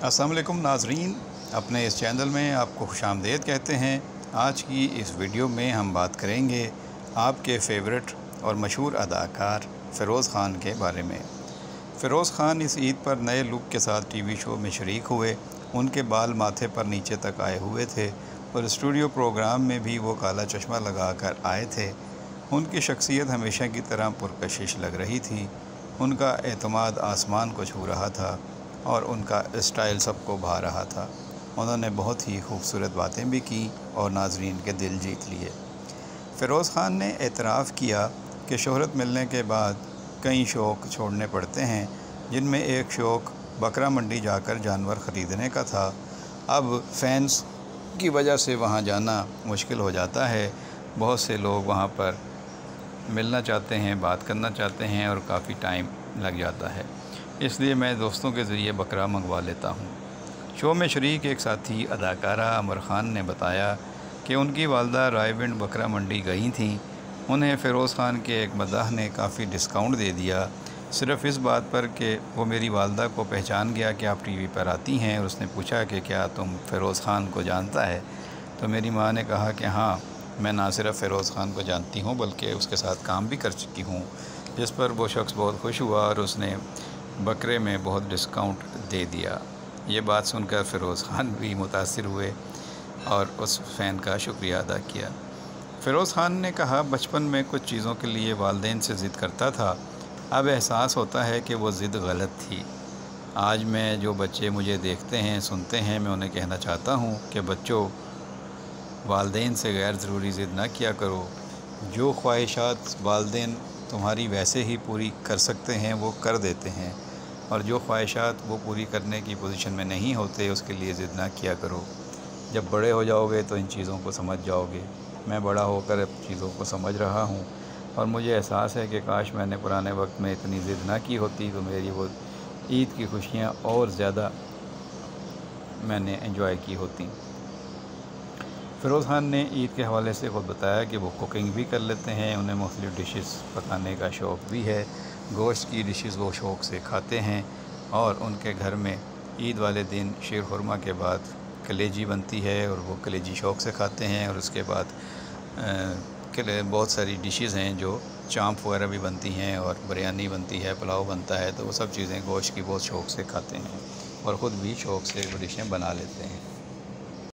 अस्सलाम वालेकुम नाज़रीन, अपने इस चैनल में आपको खुशामदीद कहते हैं। आज की इस वीडियो में हम बात करेंगे आपके फेवरेट और मशहूर अदाकार फ़िरोज़ ख़ान के बारे में। फ़िरोज़ ख़ान इस ईद पर नए लुक के साथ टीवी शो में शरीक हुए। उनके बाल माथे पर नीचे तक आए हुए थे और स्टूडियो प्रोग्राम में भी वो काला चश्मा लगाकर आए थे। उनकी शख्सियत हमेशा की तरह पुरकशिश लग रही थी। उनका एतमाद आसमान को छू रहा था और उनका स्टाइल सबको भा रहा था। उन्होंने बहुत ही खूबसूरत बातें भी की और नाज़रीन के दिल जीत लिए। फ़िरोज़ ख़ान ने एतराफ़ किया कि शोहरत मिलने के बाद कई शौक़ छोड़ने पड़ते हैं, जिनमें एक शौक़ बकरा मंडी जाकर जानवर ख़रीदने का था। अब फैंस की वजह से वहाँ जाना मुश्किल हो जाता है। बहुत से लोग वहाँ पर मिलना चाहते हैं, बात करना चाहते हैं और काफ़ी टाइम लग जाता है, इसलिए मैं दोस्तों के ज़रिए बकरा मंगवा लेता हूँ। शो में शरीक एक साथी अदाकारा अमर ख़ान ने बताया कि उनकी वालदा रायविंड बकरा मंडी गई थीं। उन्हें फ़िरोज़ ख़ान के एक मदाह ने काफ़ी डिस्काउंट दे दिया, सिर्फ़ इस बात पर कि वो मेरी वालदा को पहचान गया कि आप टीवी पर आती हैं, और उसने पूछा कि क्या तुम फ़िरोज़ ख़ान को जानता है। तो मेरी माँ ने कहा कि हाँ, मैं ना सिर्फ फ़िरोज़ ख़ान को जानती हूँ बल्कि उसके साथ काम भी कर चुकी हूँ। जिस पर वो शख्स बहुत खुश हुआ और उसने बकरे में बहुत डिस्काउंट दे दिया। ये बात सुनकर फ़िरोज़ ख़ान भी मुतासिर हुए और उस फ़ैन का शुक्रिया अदा किया। फ़िरोज़ ख़ान ने कहा, बचपन में कुछ चीज़ों के लिए वालिदैन से ज़िद करता था, अब एहसास होता है कि वो ज़िद गलत थी। आज मैं जो बच्चे मुझे देखते हैं, सुनते हैं, मैं उन्हें कहना चाहता हूँ कि बच्चों, वालिदैन से गैर ज़रूरी ज़िद ना किया करो। जो ख्वाहिशात वालिदैन तुम्हारी वैसे ही पूरी कर सकते हैं वो कर देते हैं, और जो ख्वाहिशात वो पूरी करने की पोजीशन में नहीं होते उसके लिए ज़िद ना किया करो। जब बड़े हो जाओगे तो इन चीज़ों को समझ जाओगे। मैं बड़ा होकर अब चीज़ों को समझ रहा हूँ और मुझे एहसास है कि काश मैंने पुराने वक्त में इतनी ज़िद ना की होती तो मेरी वो ईद की खुशियाँ और ज़्यादा मैंने एंजॉय की होती। फ़िरोज़ ख़ान ने ईद के हवाले से ख़ुद बताया कि वो कुकिंग भी कर लेते हैं, उन्हें मुख्तलिफ़ डिशेस पकाने का शौक़ भी है। गोश्त की डिशेस वो शौक़ से खाते हैं और उनके घर में ईद वाले दिन शीर खुरमा के बाद कलेजी बनती है और वो कलेजी शौक़ से खाते हैं। और उसके बाद बहुत सारी डिशेस हैं जो चांप वगैरह भी बनती हैं और बिरयानी बनती है, पुलाव बनता है, तो वो सब चीज़ें गोश्त की बहुत शौक़ से खाते हैं और ख़ुद भी शौक़ से वो डिशें बना लेते हैं।